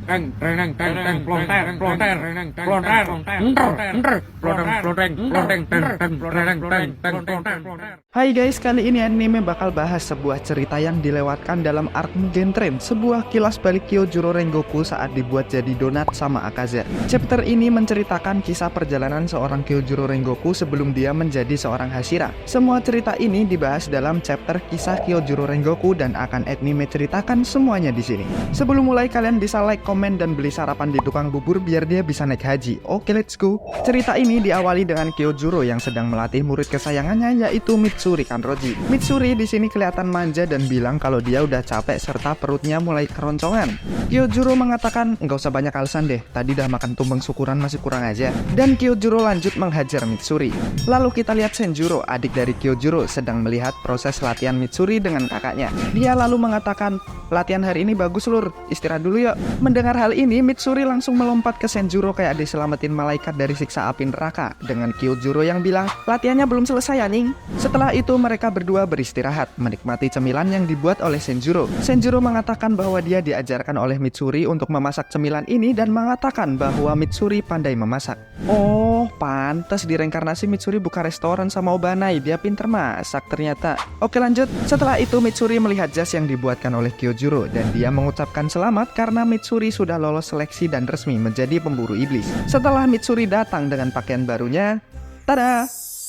Hai guys, kali ini anime bakal bahas sebuah cerita yang dilewatkan dalam arc Mugen Train, sebuah kilas balik Kyojuro Rengoku saat dibuat jadi donat sama Akaza. Chapter ini menceritakan kisah perjalanan seorang Kyojuro Rengoku sebelum dia menjadi seorang Hashira. Semua cerita ini dibahas dalam chapter kisah Kyojuro Rengoku dan akan anime ceritakan semuanya di sini. Sebelum mulai, kalian bisa like, komen, dan beli sarapan di tukang bubur biar dia bisa naik haji. Oke, let's go. Cerita ini diawali dengan Kyojuro yang sedang melatih murid kesayangannya, yaitu Mitsuri Kanroji. Mitsuri di sini kelihatan manja dan bilang kalau dia udah capek serta perutnya mulai keroncongan. Kyojuro mengatakan, "Nggak usah banyak alasan deh, tadi udah makan tumpeng syukuran masih kurang aja." Dan Kyojuro lanjut menghajar Mitsuri. Lalu kita lihat Senjuro, adik dari Kyojuro, sedang melihat proses latihan Mitsuri dengan kakaknya. Dia lalu mengatakan, "Latihan hari ini bagus lur, istirahat dulu yuk." Mendengar hal ini, Mitsuri langsung melompat ke Senjuro kayak diselamatin malaikat dari siksa api neraka. Dengan Kyojuro yang bilang, "Latihannya belum selesai anjing." Setelah itu mereka berdua beristirahat, menikmati cemilan yang dibuat oleh Senjuro. Senjuro mengatakan bahwa dia diajarkan oleh Mitsuri untuk memasak cemilan ini dan mengatakan bahwa Mitsuri pandai memasak. Oh, pantas di reinkarnasi Mitsuri buka restoran sama Obanai, dia pinter masak ternyata. Oke lanjut, setelah itu Mitsuri melihat jas yang dibuatkan oleh Kyojuro dan dia mengucapkan selamat karena Mitsuri sudah lolos seleksi dan resmi menjadi pemburu iblis. Setelah Mitsuri datang dengan pakaian barunya, tada!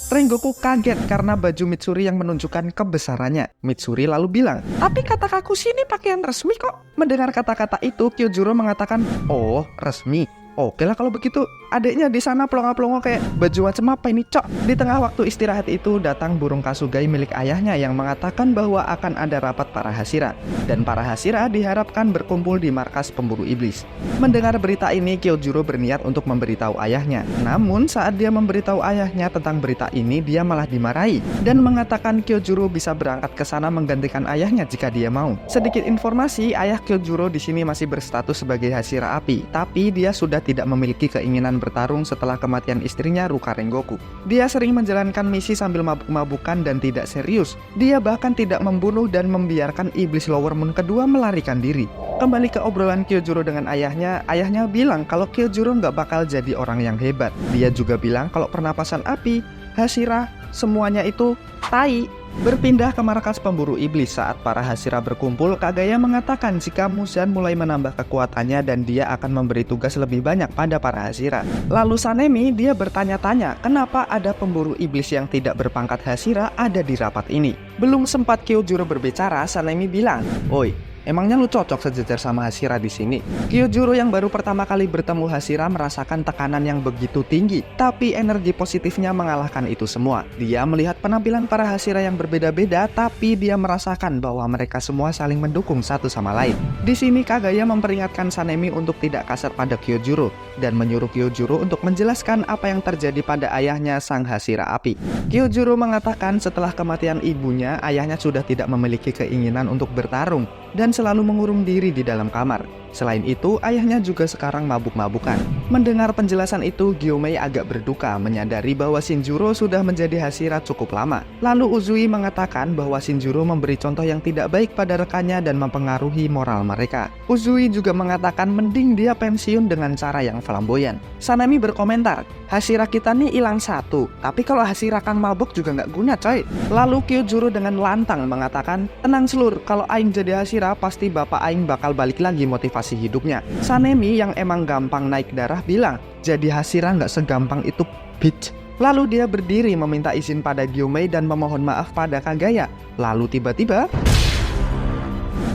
Rengoku kaget karena baju Mitsuri yang menunjukkan kebesarannya. Mitsuri lalu bilang, "Tapi kata kakku sini pakaian resmi kok." Mendengar kata-kata itu, Kyojuro mengatakan, "Oh, resmi. Oke lah kalau begitu." Adiknya di sana pelongo-pelongo kayak, "Baju macam apa ini cok?" Di tengah waktu istirahat itu datang burung kasugai milik ayahnya yang mengatakan bahwa akan ada rapat para Hashira. Dan para Hashira diharapkan berkumpul di markas pemburu iblis. Mendengar berita ini, Kyojuro berniat untuk memberitahu ayahnya. Namun saat dia memberitahu ayahnya tentang berita ini, dia malah dimarahi dan mengatakan Kyojuro bisa berangkat ke sana menggantikan ayahnya jika dia mau. Sedikit informasi, ayah Kyojuro di sini masih berstatus sebagai Hashira api, tapi dia sudah tidak memiliki keinginan bertarung setelah kematian istrinya Ruka Rengoku. Dia sering menjalankan misi sambil mabuk-mabukan dan tidak serius. Dia bahkan tidak membunuh dan membiarkan iblis Lower Moon kedua melarikan diri. Kembali ke obrolan Kyojuro dengan ayahnya bilang kalau Kyojuro nggak bakal jadi orang yang hebat. Dia juga bilang kalau pernapasan api, Hashira, semuanya itu tai. Berpindah ke markas pemburu iblis saat para Hashira berkumpul, Kagaya mengatakan jika Muzan mulai menambah kekuatannya dan dia akan memberi tugas lebih banyak pada para Hashira. Lalu Sanemi, dia bertanya-tanya kenapa ada pemburu iblis yang tidak berpangkat Hashira ada di rapat ini. Belum sempat Kyojuro berbicara, Sanemi bilang, "Oi, emangnya lu cocok sejajar sama Hashira di sini?" Kyojuro yang baru pertama kali bertemu Hashira merasakan tekanan yang begitu tinggi, tapi energi positifnya mengalahkan itu semua. Dia melihat penampilan para Hashira yang berbeda-beda, tapi dia merasakan bahwa mereka semua saling mendukung satu sama lain. Di sini Kagaya memperingatkan Sanemi untuk tidak kasar pada Kyojuro dan menyuruh Kyojuro untuk menjelaskan apa yang terjadi pada ayahnya sang Hashira api. Kyojuro mengatakan setelah kematian ibunya, ayahnya sudah tidak memiliki keinginan untuk bertarung dan selalu mengurung diri di dalam kamar. Selain itu, ayahnya juga sekarang mabuk-mabukan. Mendengar penjelasan itu, Gyomei agak berduka menyadari bahwa Shinjuro sudah menjadi Hashira cukup lama. Lalu Uzui mengatakan bahwa Shinjuro memberi contoh yang tidak baik pada rekannya dan mempengaruhi moral mereka. Uzui juga mengatakan mending dia pensiun dengan cara yang flamboyan. Sanemi berkomentar, "Hashira kita nih hilang satu, tapi kalau Hashira Kang mabuk juga nggak guna coy." Lalu Kyojuro dengan lantang mengatakan, "Tenang selur, kalau Aing jadi Hashira pasti bapak Aing bakal balik lagi motivasi hidupnya." Sanemi yang emang gampang naik darah bilang, "Jadi Hashira nggak segampang itu bitch." Lalu dia berdiri meminta izin pada Gyomei dan memohon maaf pada Kagaya. Lalu tiba-tiba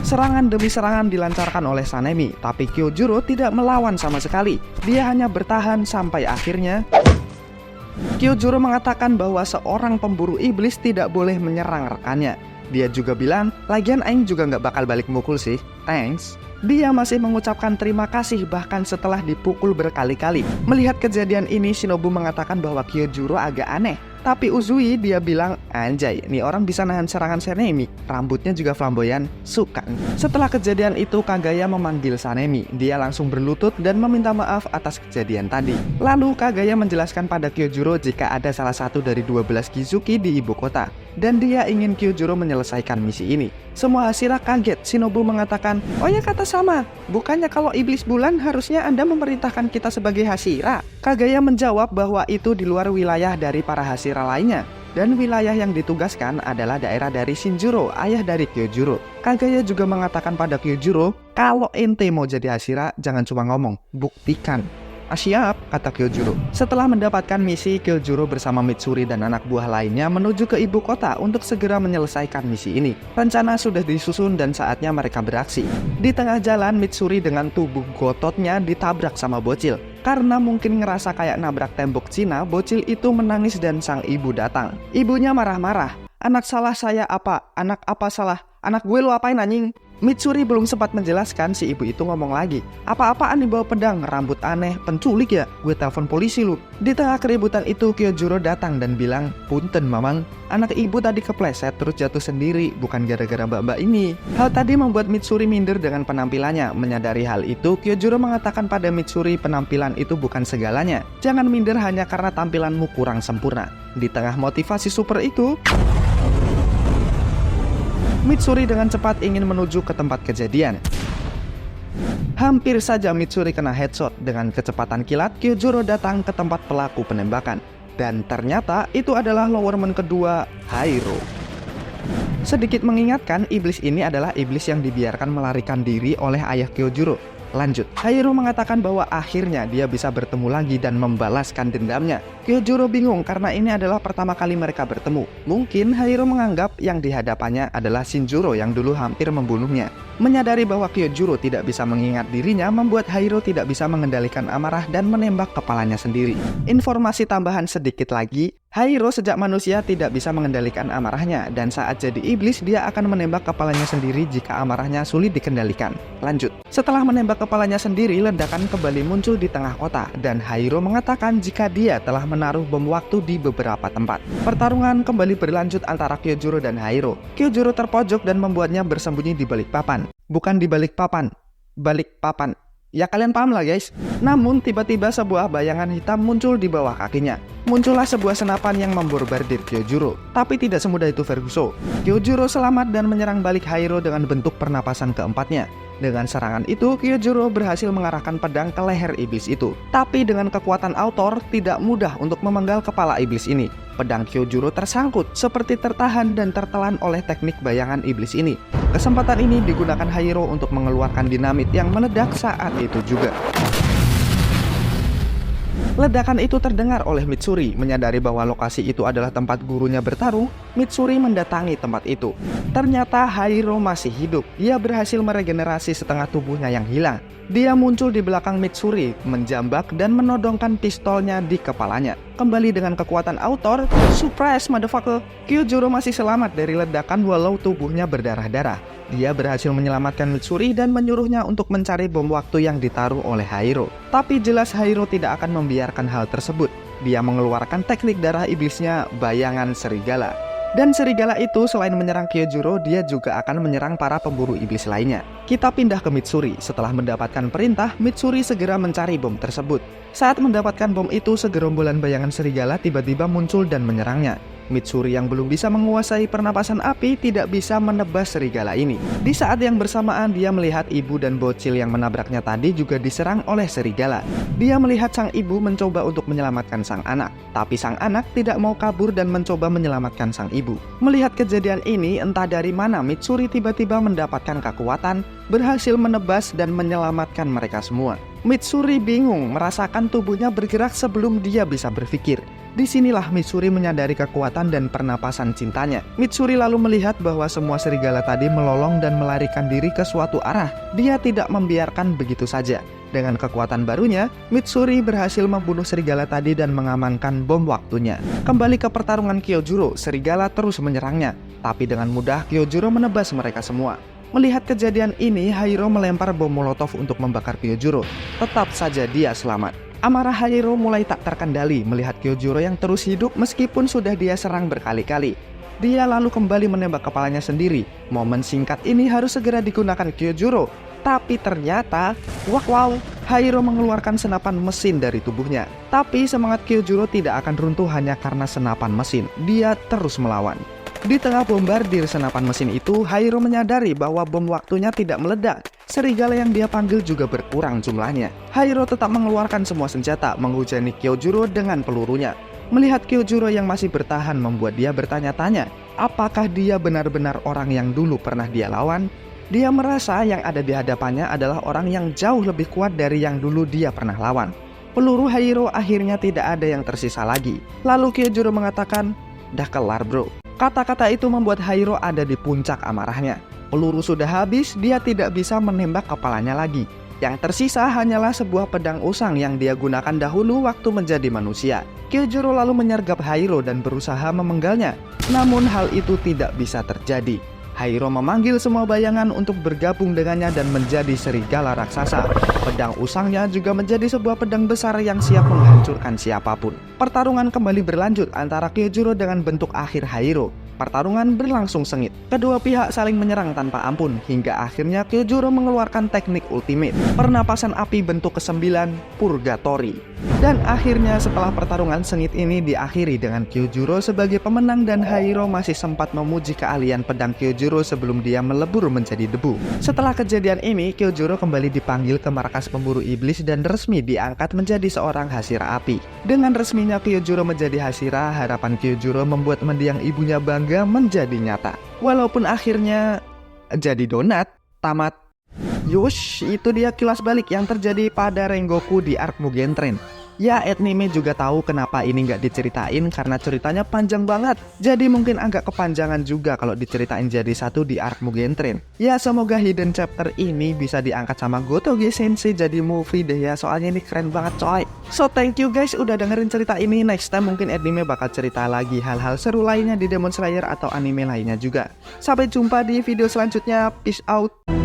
serangan demi serangan dilancarkan oleh Sanemi, tapi Kyojuro tidak melawan sama sekali. Dia hanya bertahan sampai akhirnya Kyojuro mengatakan bahwa seorang pemburu iblis tidak boleh menyerang rekannya. Dia juga bilang, "Lagian Aing juga nggak bakal balik mukul sih, thanks." Dia masih mengucapkan terima kasih bahkan setelah dipukul berkali-kali. Melihat kejadian ini, Shinobu mengatakan bahwa Kyojuro agak aneh. Tapi Uzui dia bilang, "Anjay, nih orang bisa nahan serangan Sanemi. Rambutnya juga flamboyan, suka." Setelah kejadian itu, Kagaya memanggil Sanemi. Dia langsung berlutut dan meminta maaf atas kejadian tadi. Lalu Kagaya menjelaskan pada Kyojuro jika ada salah satu dari 12 Kizuki di ibu kota. dan dia ingin Kyojuro menyelesaikan misi ini. Semua Hashira kaget. Shinobu mengatakan, "Oh ya, kata sama. Bukannya kalau iblis bulan harusnya Anda memerintahkan kita sebagai Hashira?" Kagaya menjawab bahwa itu di luar wilayah dari para Hashira lainnya. Dan wilayah yang ditugaskan adalah daerah dari Shinjuro, ayah dari Kyojuro. Kagaya juga mengatakan pada Kyojuro, "Kalau ente mau jadi Hashira, jangan cuma ngomong, buktikan." "Siap," kata Kyojuro. Setelah mendapatkan misi, Kyojuro bersama Mitsuri dan anak buah lainnya menuju ke ibu kota untuk segera menyelesaikan misi ini. Rencana sudah disusun dan saatnya mereka beraksi. Di tengah jalan, Mitsuri dengan tubuh gototnya ditabrak sama bocil. Karena mungkin ngerasa kayak nabrak tembok Cina, bocil itu menangis dan sang ibu datang. Ibunya marah-marah. "Anak salah saya apa? Anak apa salah? Anak gue lo apain anjing?" Mitsuri belum sempat menjelaskan, si ibu itu ngomong lagi. "Apa-apaan dibawa pedang, rambut aneh, penculik ya? Gue telepon polisi lu." Di tengah keributan itu, Kyojuro datang dan bilang, "Punten mamang, anak ibu tadi kepleset terus jatuh sendiri, bukan gara-gara mbak-mbak ini." Hal tadi membuat Mitsuri minder dengan penampilannya. Menyadari hal itu, Kyojuro mengatakan pada Mitsuri penampilan itu bukan segalanya. Jangan minder hanya karena tampilanmu kurang sempurna. Di tengah motivasi super itu, Mitsuri dengan cepat ingin menuju ke tempat kejadian. Hampir saja Mitsuri kena headshot. Dengan kecepatan kilat, Kyojuro datang ke tempat pelaku penembakan. Dan ternyata itu adalah lowerman kedua, Hairo. Sedikit mengingatkan, iblis ini adalah iblis yang dibiarkan melarikan diri oleh ayah Kyojuro. Lanjut, Hairo mengatakan bahwa akhirnya dia bisa bertemu lagi dan membalaskan dendamnya. Kyojuro bingung karena ini adalah pertama kali mereka bertemu. Mungkin Hairo menganggap yang dihadapannya adalah Shinjuro yang dulu hampir membunuhnya. Menyadari bahwa Kyojuro tidak bisa mengingat dirinya membuat Hairo tidak bisa mengendalikan amarah dan menembak kepalanya sendiri. Informasi tambahan sedikit lagi, Hairo sejak manusia tidak bisa mengendalikan amarahnya, dan saat jadi iblis dia akan menembak kepalanya sendiri jika amarahnya sulit dikendalikan. Lanjut, setelah menembak kepalanya sendiri, ledakan kembali muncul di tengah kota, dan Hairo mengatakan jika dia telah menaruh bom waktu di beberapa tempat. Pertarungan kembali berlanjut antara Kyojuro dan Hairo. Kyojuro terpojok dan membuatnya bersembunyi di balik papan. Bukan di balik papan, balik papan. Ya kalian paham lah guys. Namun tiba-tiba sebuah bayangan hitam muncul di bawah kakinya. Muncullah sebuah senapan yang memborbardir Kyojuro. Tapi tidak semudah itu Ferguson. Kyojuro selamat dan menyerang balik Hairo dengan bentuk pernapasan keempatnya. Dengan serangan itu, Kyojuro berhasil mengarahkan pedang ke leher iblis itu. Tapi dengan kekuatan autor, tidak mudah untuk memenggal kepala iblis ini. Pedang Kyojuro tersangkut, seperti tertahan dan tertelan oleh teknik bayangan iblis ini. Kesempatan ini digunakan Hairo untuk mengeluarkan dinamit yang meledak saat itu juga. Ledakan itu terdengar oleh Mitsuri. Menyadari bahwa lokasi itu adalah tempat gurunya bertarung, Mitsuri mendatangi tempat itu. Ternyata Hairo masih hidup. Dia berhasil meregenerasi setengah tubuhnya yang hilang. Dia muncul di belakang Mitsuri, menjambak dan menodongkan pistolnya di kepalanya. Kembali dengan kekuatan autor, surprise motherfucker, Kyojuro masih selamat dari ledakan walau tubuhnya berdarah-darah. Dia berhasil menyelamatkan Mitsuri dan menyuruhnya untuk mencari bom waktu yang ditaruh oleh Hairo. Tapi jelas Hairo tidak akan membiarkan hal tersebut. Dia mengeluarkan teknik darah iblisnya, bayangan serigala. Dan serigala itu selain menyerang Kyojuro, dia juga akan menyerang para pemburu iblis lainnya. Kita pindah ke Mitsuri. Setelah mendapatkan perintah, Mitsuri segera mencari bom tersebut. Saat mendapatkan bom itu, segerombolan bayangan serigala tiba-tiba muncul dan menyerangnya. Mitsuri yang belum bisa menguasai pernapasan api tidak bisa menebas serigala ini. Di saat yang bersamaan, dia melihat ibu dan bocil yang menabraknya tadi juga diserang oleh serigala. Dia melihat sang ibu mencoba untuk menyelamatkan sang anak, tapi sang anak tidak mau kabur dan mencoba menyelamatkan sang ibu. Melihat kejadian ini, entah dari mana Mitsuri tiba-tiba mendapatkan kekuatan, berhasil menebas dan menyelamatkan mereka semua. Mitsuri bingung, merasakan tubuhnya bergerak sebelum dia bisa berpikir. Disinilah Mitsuri menyadari kekuatan dan pernapasan cintanya. Mitsuri lalu melihat bahwa semua serigala tadi melolong dan melarikan diri ke suatu arah. Dia tidak membiarkan begitu saja. Dengan kekuatan barunya, Mitsuri berhasil membunuh serigala tadi dan mengamankan bom waktunya. Kembali ke pertarungan Kyojuro, serigala terus menyerangnya. Tapi dengan mudah Kyojuro menebas mereka semua. Melihat kejadian ini, Hairo melempar bom molotov untuk membakar Kyojuro. Tetap saja dia selamat. Amarah Hairo mulai tak terkendali melihat Kyojuro yang terus hidup meskipun sudah dia serang berkali-kali. Dia lalu kembali menembak kepalanya sendiri. Momen singkat ini harus segera digunakan Kyojuro. Tapi ternyata, wow, Hairo mengeluarkan senapan mesin dari tubuhnya. Tapi semangat Kyojuro tidak akan runtuh hanya karena senapan mesin. Dia terus melawan. Di tengah bombardir senapan mesin itu, Hairo menyadari bahwa bom waktunya tidak meledak. Serigala yang dia panggil juga berkurang jumlahnya. Hairo tetap mengeluarkan semua senjata, menghujani Kyojuro dengan pelurunya. Melihat Kyojuro yang masih bertahan membuat dia bertanya-tanya, apakah dia benar-benar orang yang dulu pernah dia lawan? Dia merasa yang ada di hadapannya adalah orang yang jauh lebih kuat dari yang dulu dia pernah lawan. Peluru Hairo akhirnya tidak ada yang tersisa lagi. Lalu Kyojuro mengatakan, "Dah kelar bro." Kata-kata itu membuat Hairo ada di puncak amarahnya. Peluru sudah habis, dia tidak bisa menembak kepalanya lagi. Yang tersisa hanyalah sebuah pedang usang yang dia gunakan dahulu waktu menjadi manusia. Kyojuro lalu menyergap Hairo dan berusaha memenggalnya. Namun hal itu tidak bisa terjadi. Hairo memanggil semua bayangan untuk bergabung dengannya dan menjadi serigala raksasa. Pedang usangnya juga menjadi sebuah pedang besar yang siap menghancurkan siapapun. Pertarungan kembali berlanjut antara Kyojuro dengan bentuk akhir Hairo. Pertarungan berlangsung sengit. Kedua pihak saling menyerang tanpa ampun hingga akhirnya Kyojuro mengeluarkan teknik ultimate, pernapasan api bentuk ke-9, Purgatory. Dan akhirnya setelah pertarungan sengit ini diakhiri dengan Kyojuro sebagai pemenang dan Hairo masih sempat memuji keahlian pedang Kyojuro sebelum dia melebur menjadi debu. Setelah kejadian ini, Kyojuro kembali dipanggil ke markas pemburu iblis dan resmi diangkat menjadi seorang Hashira api. Dengan resminya Kyojuro menjadi Hashira, harapan Kyojuro membuat mendiang ibunya bangga menjadi nyata. Walaupun akhirnya jadi donat, tamat. Yosh, itu dia kilas balik yang terjadi pada Rengoku di arc Mugen Train. Ya, anime juga tahu kenapa ini nggak diceritain karena ceritanya panjang banget. Jadi mungkin agak kepanjangan juga kalau diceritain jadi satu di arc Mugen Train. Ya, semoga hidden chapter ini bisa diangkat sama Gotoge Sensei jadi movie deh ya. Soalnya ini keren banget coy. So thank you guys udah dengerin cerita ini. Next time mungkin anime bakal cerita lagi hal-hal seru lainnya di Demon Slayer atau anime lainnya juga. Sampai jumpa di video selanjutnya. Peace out.